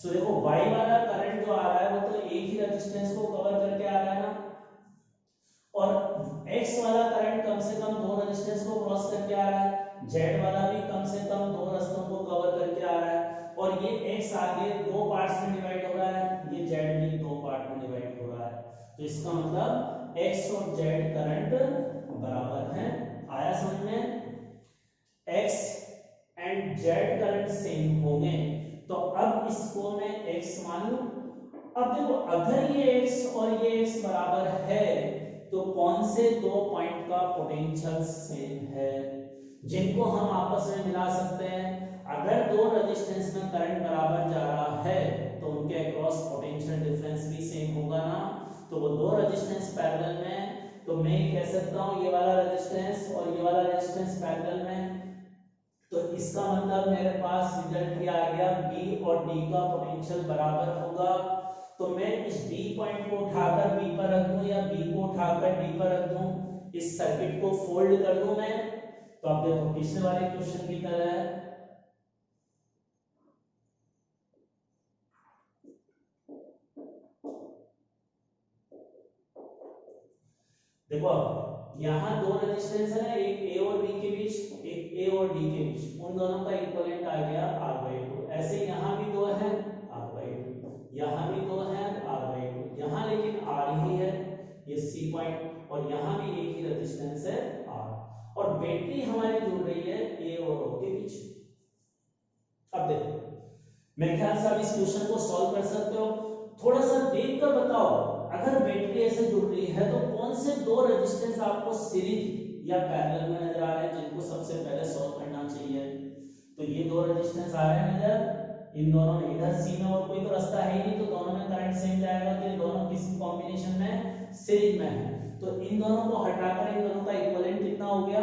तो देखो वाई वाला करंट जो आ रहा है वो तो एक ही रेजिस्टेंस को कवर करके आ रहा है ना, और एक्स वाला करंट कम से कम दो रेजिस्टेंस को क्रॉस करके आ रहा है, जेड वाला भी कम से कम दो रास्तों को कवर करके आ रहा है, और ये एक्स आगे दो पार्ट्स में डिवाइड हो रहा है, ये जेड भी दो पार्ट में डिवाइड हो रहा है। तो इसका मतलब एक्स और जेड करंट बराबर हैं। आया समझ में? X and Z current same होंगे, तो अब इसको मैं एक्स मान लूं। अब देखो, अगर ये एक्स और ये एक्स बराबर है तो कौन से दो पॉइंट का पोटेंशियल सेम है जिनको हम आपस में मिला सकते हैं? अगर दो रेजिस्टेंस में करंट बराबर जा रहा है तो उनके अक्रॉस पोटेंशियल डिफरेंस भी सेम होगा ना। तो वो दो रेजिस्टेंस पैरेलल में, तो मैं कह सकता हूं ये वाला रेजिस्टेंस और ये वाला रेजिस्टेंस पैरेलल में, तो इसका मतलब मेरे पास रिजल्ट ये आ गया बी और डी का पोटेंशियल बराबर होगा। तो मैं इस डी पॉइंट को उठाकर बी पर रख दूं या बी को उठाकर डी पर रख दूं, इस सर्किट को फोल्ड कर दूं मैं, तो आप देखो पिछले वाले क्वेश्चन की तरह है। देखो अब यहां दो रेजिस्टेंस है ना, एक ए और बी के बीच, एक ए और डी के बीच, उन दोनों का इक्विवेलेंट आ गया R/2। ऐसे यहां भी दो है R/2, यहां भी दो है R/2, यहां लेकिन R ही है, ये C पॉइंट, और यहां भी एक ही रेजिस्टेंस है R, और बैटरी हमारी जुड़ रही है ए और ओ के बीच। अब देखो, मेरे ख्याल से आप इस क्वेश्चन को सॉल्व कर सकते हो। थोड़ा सा देख कर बताओ अगर बैटरी ऐसे जुड़ रही है तो कौन से दो रेजिस्टेंस आपको सीरीज या पैरेलल में नजर आ रहे हैं जिनको सबसे पहले सॉल्व करना चाहिए? तो ये दो रेजिस्टेंस आ रहे हैं नजर, इन दोनों में इधर सी में और कोई तो रास्ता है ही नहीं, तो दोनों में करंट सेम जाएगा, तो ये दोनों किसी कॉम्बिनेशन में सीरीज में है। तो इन दोनों को हटाकर इन दोनों का इक्विवेलेंट कितना हो गया?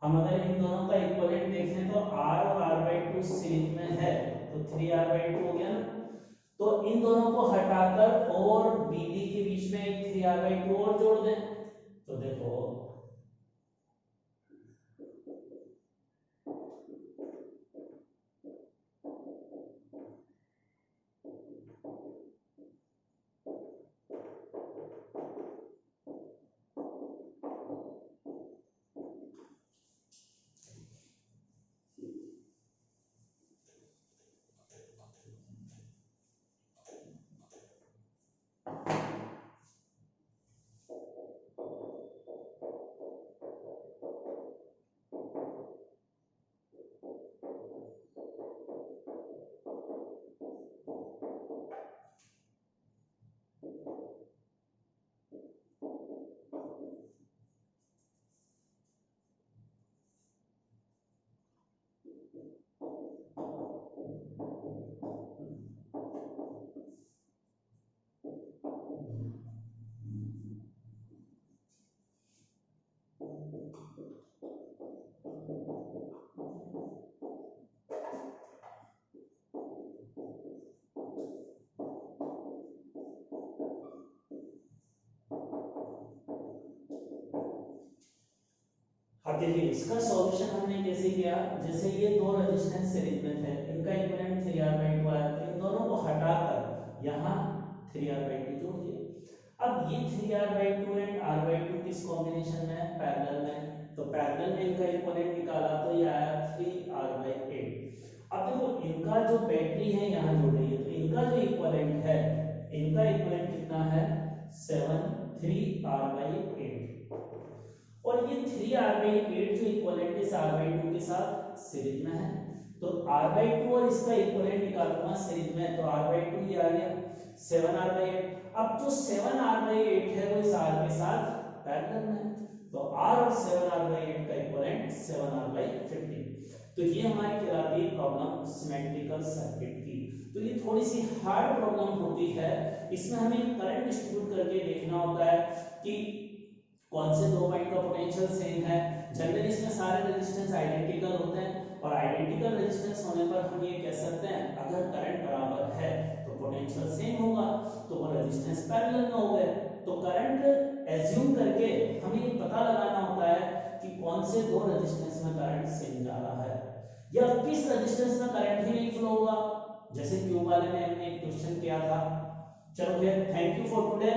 हम अगर इन दोनों का इक्विवेलेंट देखें तो R और R/2 सीरीज में है, तो 3R/2 हो गया ना। तो इन दोनों को हटाकर और BD के बीच में एक 3R/2 और जोड़ दें, तो देखो अब देखिए इसका सॉल्यूशन हमने कैसे किया, जैसे ये दो रेजिस्टेंस सीरीज में थे, इनका इक्विवेलेंट 3R/2 आया, तो इन दोनों को हटाकर यहाँ 3R/2 जोड़ दिया। अब ये 3R/2 एंड R/2 किस कॉम्बिनेशन में है? पैरेलल में, तो पैरेलल में इनका इक्विवेलेंट निकाला तो ये आया 3R/8। अब देखो इनका जो बैटरी है यहाँ जुड़ रही है, तो इनका जो इक्विवेलेंट है, इनका इक्विवेलेंट कितना है? 7 3R/8, और ये 3R/8 जो इक्विवेलेंट इस R/2 के साथ सीरीज में है, तो R/2 और इसका इक्विवेलेंट निकालूंगा सीरीज में, तो R/2 ये आ गया 7R/8। अब जो 7R/8 है वो इस R के साथ पैरेलल में है, तो R और 7R/8 का इक्विवेलेंट 7R/15। तो ये हमारी कहलाती है प्रॉब्लम सिमेट्रिकल सर्किट की। तो ये थोड़ी सी हार्ड प्रॉब्लम होती है, इसमें हमें करंट डिस्ट्रीब्यूट करके देखना होता है कि कौन से दो पॉइंट का पोटेंशियल सेम है। जनरली इसमें सारे रेजिस्टेंस आइडेंटिकल होते हैं, और आइडेंटिकल रेजिस्टेंस होने पर हम ये कह सकते हैं अगर करंट बराबर है तो पोटेंशियल सेम होगा, तो वो रेजिस्टेंस पैरेलल में हो गए। तो करंट एज्यूम करके हमें ये पता लगाना होता है कि कौन से दो रेजिस्टेंस में करंट सेम जा रहा है, या किस रेजिस्टेंस में करंट ही नहीं फ्लो होगा, जैसे क्यूब वाले में हमने एक क्वेश्चन किया था। चलो फिर थैंक यू फॉर टुडे।